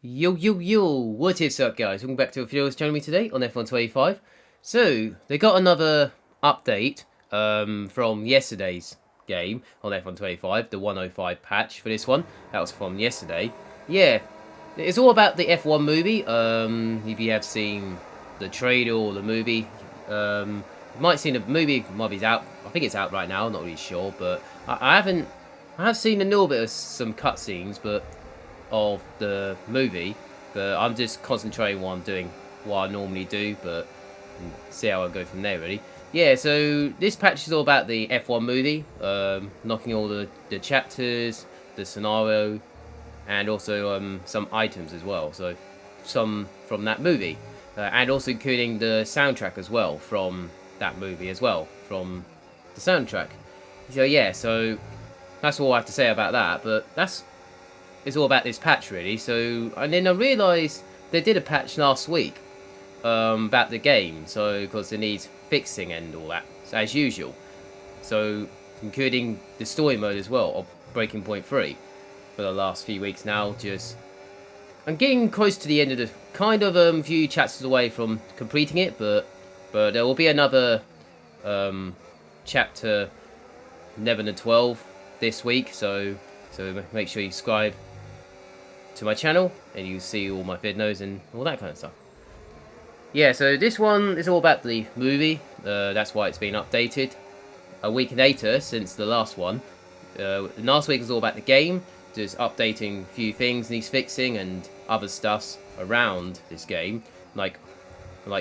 Yo yo yo, what is up guys? Welcome back to a video channel me today on F125. So, they got another update from yesterday's game on F125, the 105 patch for this one. That was from yesterday. Yeah, it's all about the F1 movie. If you have seen the trailer or the movie, you might have seen the movie, might be out. I think it's out right now, I'm not really sure, but I have seen a little bit of some cutscenes, but of the movie, but I'm just concentrating on what I'm doing, what I normally do, but see how I go from there really. Yeah, so this patch is all about the F1 movie, knocking all the chapters, the scenario, and also some items as well, so some from that movie, and also including the soundtrack as well from that movie as well, from the soundtrack. So yeah, so that's all I have to say about that, but that's it's all about this patch really. So, and then I realised they did a patch last week about the game, so because it needs fixing and all that, so, as usual. So, including the story mode as well of Breaking Point 3 for the last few weeks now. Just I'm getting close to the end of the kind of few chapters away from completing it, but there will be another chapter 11 and 12 this week. So make sure you subscribe to my channel and you see all my videos and all that kind of stuff. Yeah, so this one is all about the movie. That's why it's been updated a week later since the last one. Last week was all about the game, just updating a few things needs fixing and other stuffs around this game, like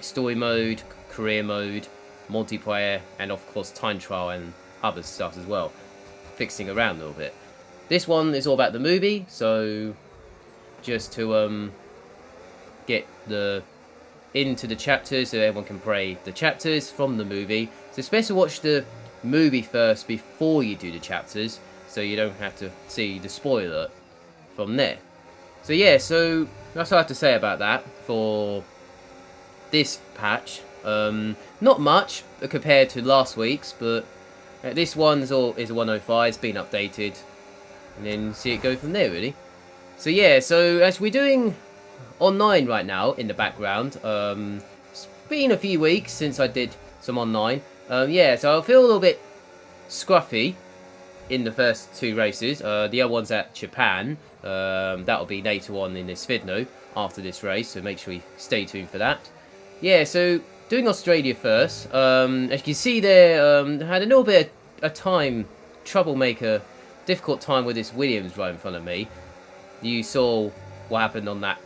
story mode, career mode, multiplayer, and of course time trial and other stuff as well, fixing around a little bit. This one is all about the movie, so just to get into the chapters so everyone can play the chapters from the movie. So it's best to watch the movie first before you do the chapters, so you don't have to see the spoiler from there. So yeah, so that's what I have to say about that for this patch. Not much compared to last week's, but this one is a 105, it's been updated, and then see it go from there really. So yeah, so as we're doing online right now in the background, it's been a few weeks since I did some online. Yeah, so I feel a little bit scruffy in the first two races. The other one's at Japan. That'll be later on in this video after this race, so make sure you stay tuned for that. Yeah, so doing Australia first. As you can see there, had a little bit of difficult time with this Williams right in front of me. You saw what happened on that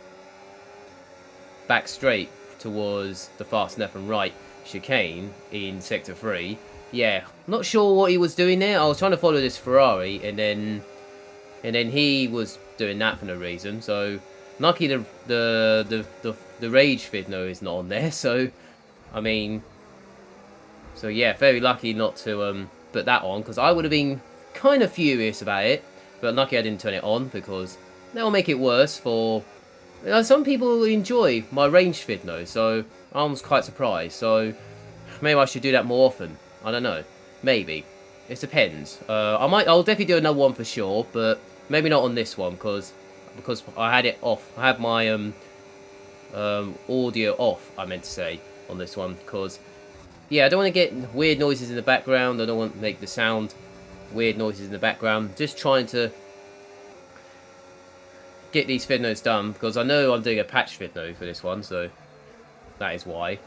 back straight towards the fast left and right chicane in Sector 3. Yeah, not sure what he was doing there. I was trying to follow this Ferrari, and then he was doing that for no reason. So lucky the rage video is not on there. So I mean, so yeah, very lucky not to put that on, because I would have been kind of furious about it. But lucky I didn't turn it on, because that'll make it worse for... some people enjoy my range video, so I was quite surprised. So maybe I should do that more often. I don't know. Maybe. It depends. I'll definitely do another one for sure, but maybe not on this one, because I had it off. I had my audio off, I meant to say, on this one, because yeah, I don't want to get weird noises in the background. I don't want to make the sound weird noises in the background. Just trying to get these videos done, because I know I'm doing a patch video for this one, so that is why.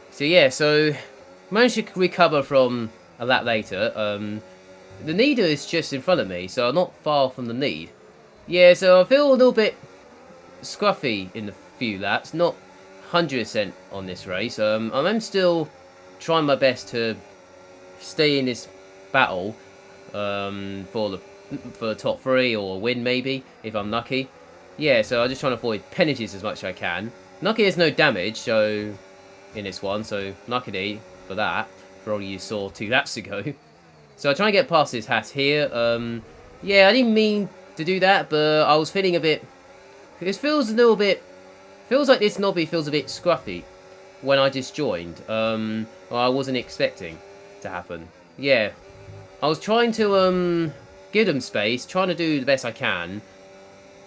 So yeah, so managed to recover from a lap later. The leader is just in front of me, so I'm not far from the lead. Yeah, so I feel a little bit scruffy in the few laps, not 100% on this race. I'm still trying my best to stay in this battle for the top 3 or a win maybe, if I'm lucky. Yeah, so I'm just trying to avoid penalties as much as I can. Lucky there's no damage so in this one, so luckily for that, for all you saw 2 laps ago. So I try and get past this hat here. Yeah, I didn't mean to do that, but I was feeling a bit... This feels a little bit... Feels like this knobby feels a bit scruffy when I just joined. Well, I wasn't expecting to happen. Yeah, I was trying to give them space, trying to do the best I can,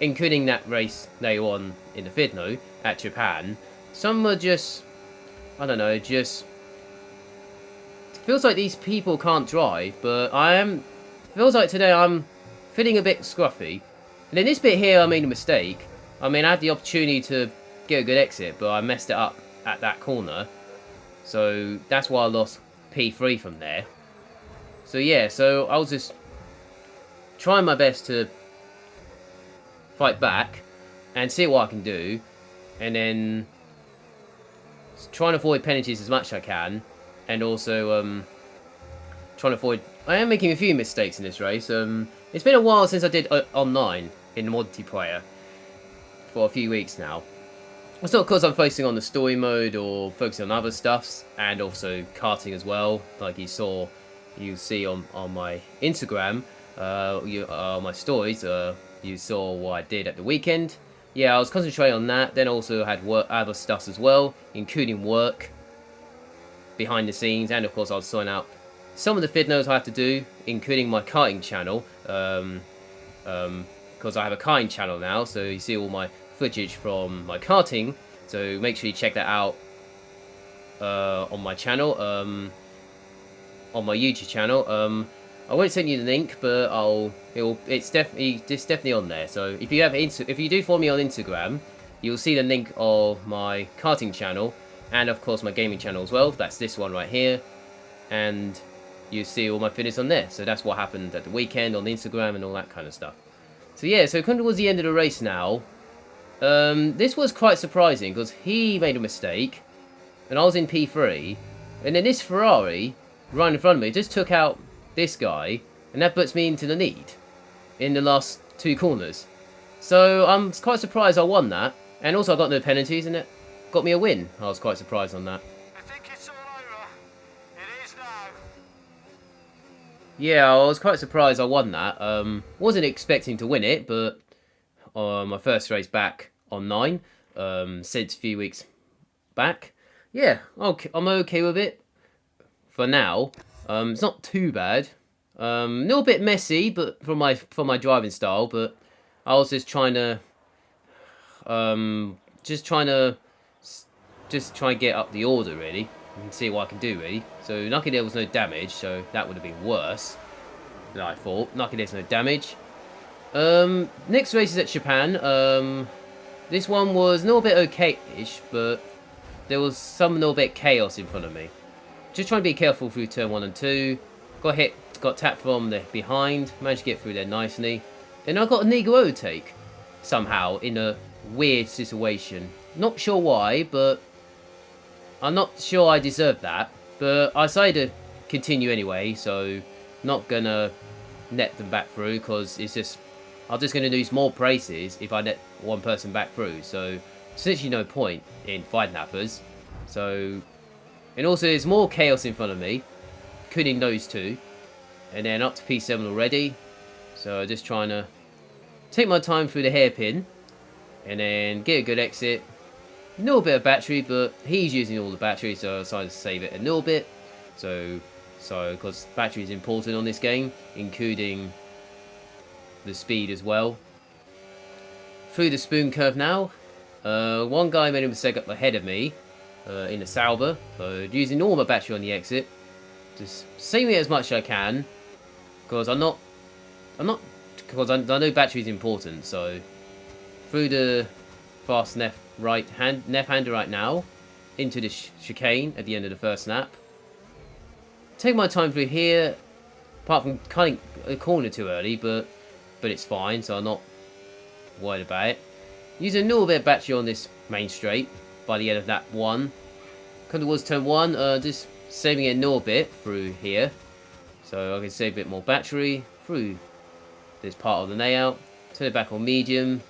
including that race later on in the Fidno at Japan, some were just, I don't know, just feels like these people can't drive, but feels like today I'm feeling a bit scruffy. And in this bit here, I made a mistake. I mean, I had the opportunity to get a good exit, but I messed it up at that corner. So that's why I lost P3 from there. So yeah, so I was just trying my best to fight back and see what I can do. And then trying to avoid penalties as much as I can. And also trying to avoid... I am making a few mistakes in this race. It's been a while since I did online in multiplayer. For a few weeks now. It's not because I'm focusing on the story mode or focusing on other stuffs. And also karting as well. Like you see on my Instagram. My stories. You saw what I did at the weekend. Yeah, I was concentrating on that. Then also had other stuffs as well. Including work. Behind the scenes, and of course I was sorting out some of the Fidnos I have to do, including my karting channel, because I have a karting channel now, so you see all my footage from my karting, so make sure you check that out on my channel, on my YouTube channel. I won't send you the link, but it's definitely on there. So if you do follow me on Instagram, you'll see the link of my karting channel. And of course my gaming channel as well. That's this one right here. And you see all my fitness on there. So that's what happened at the weekend on Instagram and all that kind of stuff. So yeah, so coming towards the end of the race now. This was quite surprising because he made a mistake. And I was in P3. And then this Ferrari right in front of me just took out this guy. And that puts me into the lead in the last 2 corners. So I'm quite surprised I won that. And also I got no penalties in it. Got me a win. I was quite surprised on that. I think it's all over. It is now. Yeah, I was quite surprised I won that. Wasn't expecting to win it, but my first race back on 9, since a few weeks back. Yeah, okay, I'm okay with it for now. It's not too bad. A little bit messy, but for my driving style. But I was just trying to try and get up the order really and see what I can do really. So luckily there was no damage, so that would have been worse than I thought. Luckily there's no damage. Next race is at Japan. This one was a little bit okay-ish, but there was some little bit chaos in front of me. Just trying to be careful through turn 1 and 2. Got tapped from the behind, managed to get through there nicely. Then I got a legal overtake somehow in a weird situation. Not sure why, but I'm not sure I deserved that. But I decided to continue anyway, so not gonna net them back through because I'm just gonna lose more places if I net one person back through. So essentially no point in 5 nappers. So, and also there's more chaos in front of me, including those 2, and then up to P7 already. So just trying to take my time through the hairpin. And then get a good exit. A little bit of battery, but he's using all the battery, so I decided to save it a little bit. So because battery is important on this game, including the speed as well. Through the spoon curve now. One guy made a mistake up ahead of me in the Sauber. So using all my battery on the exit. Just saving it as much as I can. Because I know battery is important, so through the fast left-hander right now, into the chicane at the end of the first lap. Take my time through here, apart from cutting a corner too early, but it's fine, so I'm not worried about it. Using a little bit of battery on this main straight by the end of lap 1. Coming towards turn 1, just saving it a little bit through here, so I can save a bit more battery through this part of the layout. Turn it back on medium.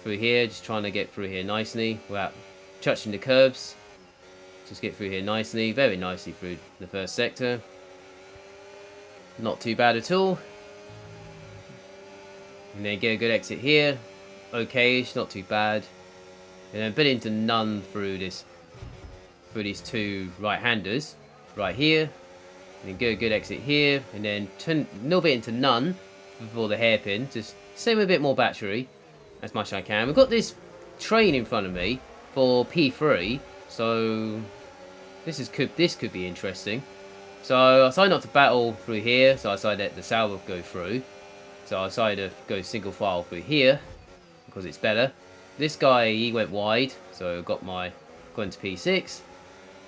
Through here, just trying to get through here nicely without touching the curbs. Just get through here nicely, very nicely through the first sector. Not too bad at all. And then get a good exit here. Okay-ish, not too bad. And then a bit into none through these 2 right-handers right here. And then get a good exit here, and then turn a little bit into none before the hairpin. Just save a bit more battery as much as I can. We've got this train in front of me for P3, so this could be interesting. So I decided not to battle through here, so I decided let the salvo go through. So I decided to go single file through here because it's better. This guy, he went wide, so I got into P6.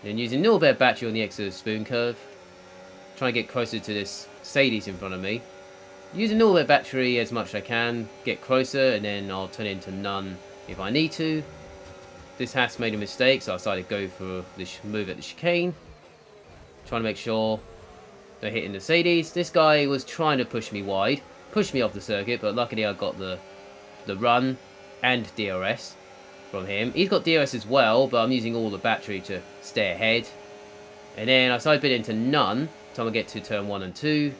Then using a little bit of battery on the exit of the spoon curve, trying to get closer to this Mercedes in front of me. Using a little bit of battery as much as I can, get closer, and then I'll turn it into none if I need to. This has made a mistake, so I decided to go for this move at the chicane. Trying to make sure they're hitting the Mercedes. This guy was trying to push me wide, push me off the circuit, but luckily I got the run and DRS from him. He's got DRS as well, but I'm using all the battery to stay ahead. And then I decided to bid into none, time I get to turn 1 and 2.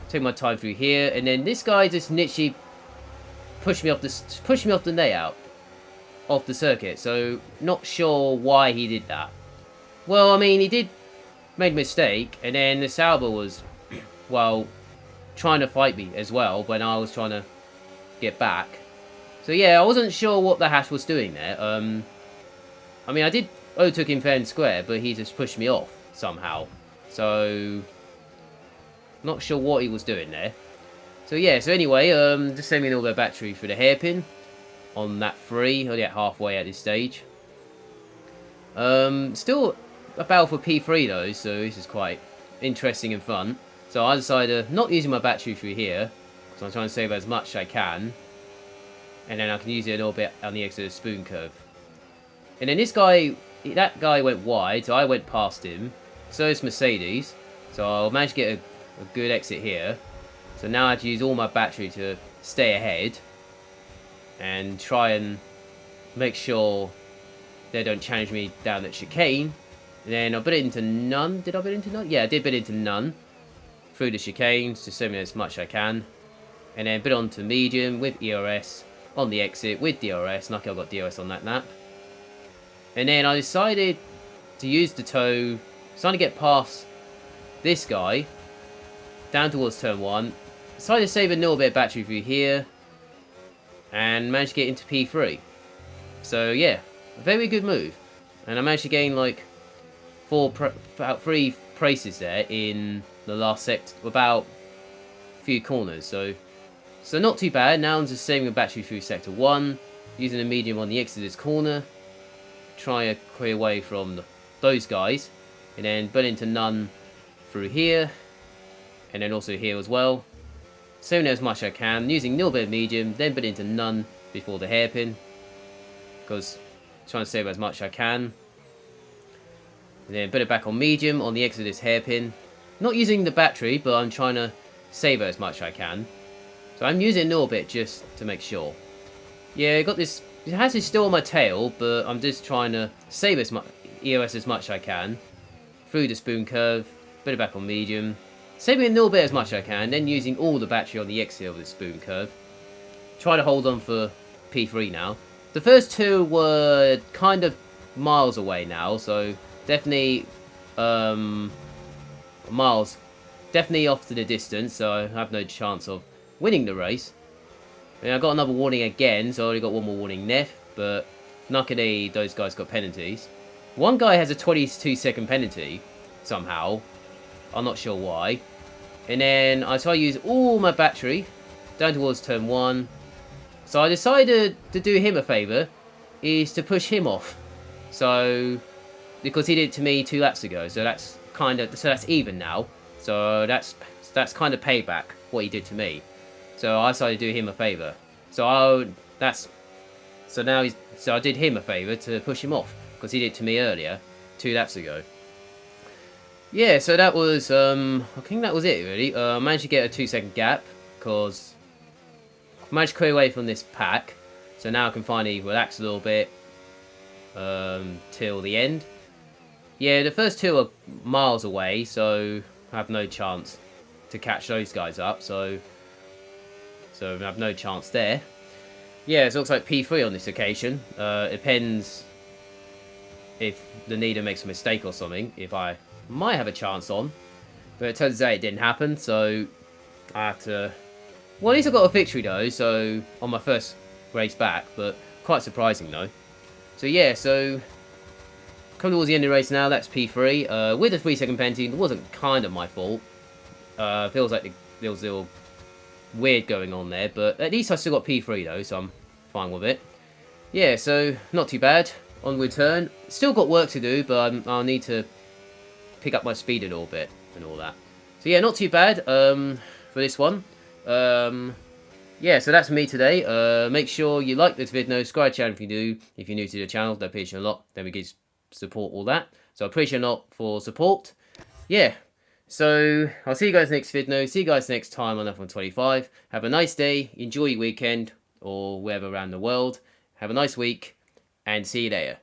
Take my time through here, and then this guy just literally pushed me off the layout of the circuit. So not sure why he did that. Well, I mean, he did make a mistake, and then the Sauber was, well, trying to fight me as well when I was trying to get back. So yeah, I wasn't sure what the hash was doing there. I mean, I did took him fair and square, but he just pushed me off somehow. So not sure what he was doing there. So yeah, so anyway, just sending all the battery for the hairpin on that 3. Only at halfway at this stage. Still a battle for P3 though, so this is quite interesting and fun. So I decided not using my battery through here, because I'm trying to save as much as I can. And then I can use it a little bit on the exit of the spoon curve. And then this guy, that guy went wide, so I went past him. So is Mercedes. So I'll manage to get a good exit here. So now I have to use all my battery to stay ahead. And try and make sure they don't challenge me down that chicane. And then I'll put it into none. Did I put it into none? Yeah, I did put it into none. Through the chicanes, to save me as much as I can. And then put it onto medium with ERS on the exit with DRS. Lucky I got DRS on that lap. And then I decided to use the toe, trying to get past this guy down towards turn 1. Decided to save a little bit of battery through here and managed to get into P3. So yeah, a very good move. And I managed to gain like about 3 places there in the last sector, about a few corners. So not too bad. Now I'm just saving a battery through sector 1, using a medium on the exit of this corner, trying to clear away from those guys, and then put into none through here, and then also here as well. Saving as much as I can, using a little bit of medium, then put into none before the hairpin, because I'm trying to save as much as I can. And then put it back on medium on the exit of this hairpin. Not using the battery, but I'm trying to save as much as I can. So I'm using it a little bit just to make sure. Yeah, got this. It has it still on my tail, but I'm just trying to save as much EOS as much as I can through the spoon curve. Put it back on medium, saving a little bit as much as I can, then using all the battery on the exit of the spoon curve. Try to hold on for P3 now. The first 2 were kind of miles away now, so definitely miles, definitely off to the distance. So I have no chance of winning the race. And I got another warning again, so I only got one more warning left, but luckily those guys got penalties. One guy has a 22-second penalty, somehow. I'm not sure why. And then I try to use all my battery down towards turn 1. So I decided to do him a favour, is to push him off. So, because he did it to me 2 laps ago, so that's that's even now. So that's kind of payback, what he did to me. So I decided to do him a favour. So I did him a favour to push him off, because he did it to me earlier, 2 laps ago. Yeah, so that was, I think that was it really. I managed to get a 2-second gap, because I managed to clear away from this pack. So now I can finally relax a little bit till the end. Yeah, the first 2 are miles away, so I have no chance to catch those guys up. So I have no chance there. Yeah, so it looks like P3 on this occasion. It depends if the leader makes a mistake or something, if I might have a chance on. But it turns out it didn't happen, so I have to Well, at least I got a victory though, so on my first race back, but quite surprising though. So yeah, so coming towards the end of the race now, that's P3. With a 3-second penalty, it wasn't kind of my fault. Feels like there was a little weird going on there, but at least I still got P3 though, so I'm fine with it. Yeah, so not too bad. On return, still got work to do, but I'll need to pick up my speed a little bit and all that. So yeah, not too bad for this one. Yeah, so that's me today. Make sure you like this video, subscribe to the channel if you do. If you're new to the channel, that appreciate a lot. Then we can support all that. So I appreciate a lot for support. Yeah, so I'll see you guys next video. See you guys next time on F125. Have a nice day. Enjoy your weekend or wherever around the world. Have a nice week and see you later.